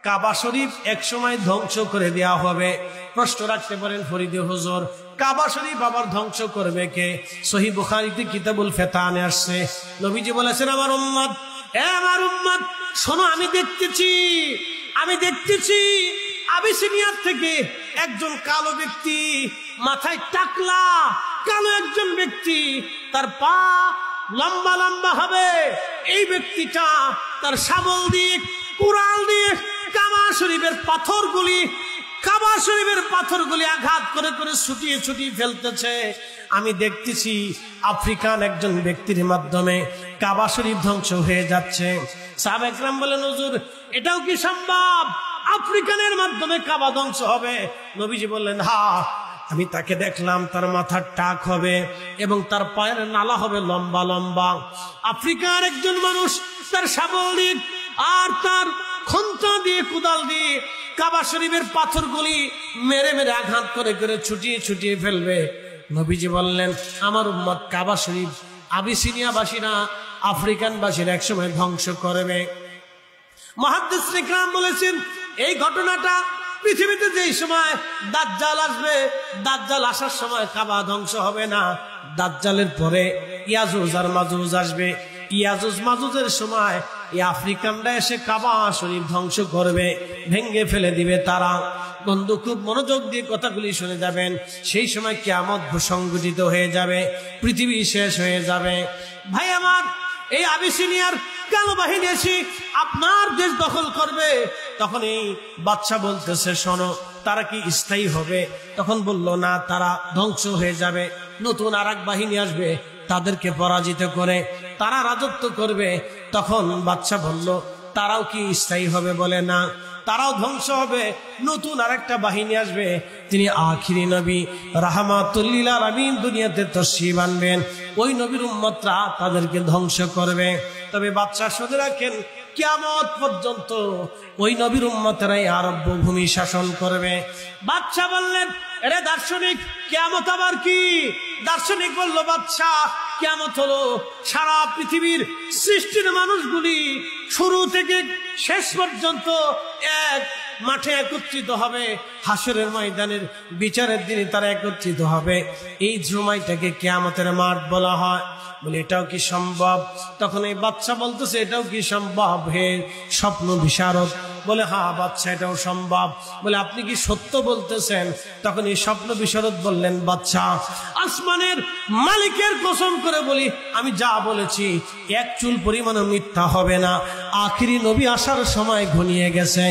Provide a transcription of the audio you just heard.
কাবা শরীফ এক সময় ধ্বংস করে দেওয়া হবে। প্রশ্ন রাখতে পারেন ফরিদে হুজুর, কাবা শরীফ আবার ধ্বংস করবে কে? সহিহ বুখারীতে কিতাবুল ফিতানে আসছে, নবীজি বলেছেন, আমার উম্মত, আমার উম্মত শোনো, আমি দেখতেছি আবিসিনিয়া থেকে একজন কালো ব্যক্তি, মাথায় টাকলা, কালো একজন ব্যক্তি, তার পা লম্বা লম্বা হবে। এই ব্যক্তিটা তার শাবল দিয়ে, কুড়াল দিয়ে কাবা শরীফের পাথরগুলি আঘাত করে করে ছুটিয়ে ফেলতেছে। আমি দেখতেছি আফ্রিকান একজন ব্যক্তির মাধ্যমে কাবা শরীফ ধ্বংস হয়ে যাচ্ছে। সাহাবা একরাম বলেন, হুজুর এটাও কি সম্ভব? আফ্রিকানের মাধ্যমে কাবা ধ্বংস হবে? নবীজি বললেন, হ্যাঁ, আমি তাকে দেখলাম, তার মাথার টাক হবে এবং তার পায়ের নালা হবে লম্বা লম্বা। আফ্রিকার একজন মানুষ তার শাবল দিয়ে আর তার খন্তা দিয়ে, কুদাল দিয়ে কাবা শরীফের পাথরগুলি মেরে মেরে আঘাত করে করে ছুটিয়ে ফেলবে। নবীজি বললেন, আমার উম্মত কাবা শরীফ আবিসিনিয়াবাসীরা, আফ্রিকানবাসীরা একসময় ধ্বংস করবে। মুহাদ্দিস ইকরাম বলেছেন, এই ঘটনাটা পৃথিবীতে যেই সময় দাজ্জাল আসবে, দাজ্জাল আসার সময় কাবা ধ্বংস হবে না। দাজ্জালের পরে ইয়াজুজ আর মাজুজ আসবে। ইয়াজুজ মাজুজের সময় এই আফ্রিকানরা এসে কাবা শরীফ ধ্বংস করবে, ভেঙ্গে ফেলে দিবে তারা। বন্ধু, খুব মনোযোগ দিয়ে কথাগুলি শুনে যাবেন। সেই সময় কিয়ামত সংঘটিত হয়ে যাবে, পৃথিবী শেষ হয়ে যাবে। ভাই আমার, এই আবিসিনিয়ার কালো বাহিনী এসে আপনার দেশ দখল করবে। তখন এই বাদশা বলতেছে, শোনো, তারা কি স্থায়ী হবে? তখন বলল, না, তারা ধ্বংস হয়ে যাবে। নতুন আর এক বাহিনী আসবে, তাদেরকে পরাজিত করে তারা রাজত্ব করবে। তখন বাদশা বলল, তারাও কি স্থায়ী হবে? বলে, না, তারাও ধ্বংস হবে। নতুন আরেকটা বাহিনী আসবে, তিনি আখিরি নবী রাহমাতুল লিল আলামিন দুনিয়াতে তশরীফ আনবেন। ওই নবীর উম্মতরা তাদেরকে ধ্বংস করবে। তবে বাদশা শুনে রাখেন, কিয়ামত পর্যন্ত ওই নবীর উম্মতেরাই আরব ভূমি শাসন করবে। বাদশা বললেন, এরে দার্শনিক, কিয়ামত আবার কি? দার্শনিক বলল, বাদশা, কিয়ামত হলো সারা পৃথিবীর সৃষ্টির মানুষগুলি শুরু থেকে শেষ পর্যন্ত এক মাঠে একত্রিত হবে। হাসরের ময়দানের বিচারের দিনে তারা একত্রিত হবে। এই সময়টাকে কিয়ামতের মাঠ বলা হয়। বলে, এটাও কি সম্ভব? তখন এই বাদশা বলতেছে, এটাও কি সম্ভব হে স্বপ্ন বিশারদ? বলে, হ্যাঁ বাদশা, এটাও সম্ভব। বলে, আপনি কি সত্য বলতেছেন? তখন এই স্বপ্ন বিশারদ বললেন, বাদশা, আসমানের মালিকের কসম করে বলি, আমি যা বলেছি এক চুল পরিমাণ মিথ্যা হবে না। আখিরি নবী আসার সময় ঘনিয়ে গেছে।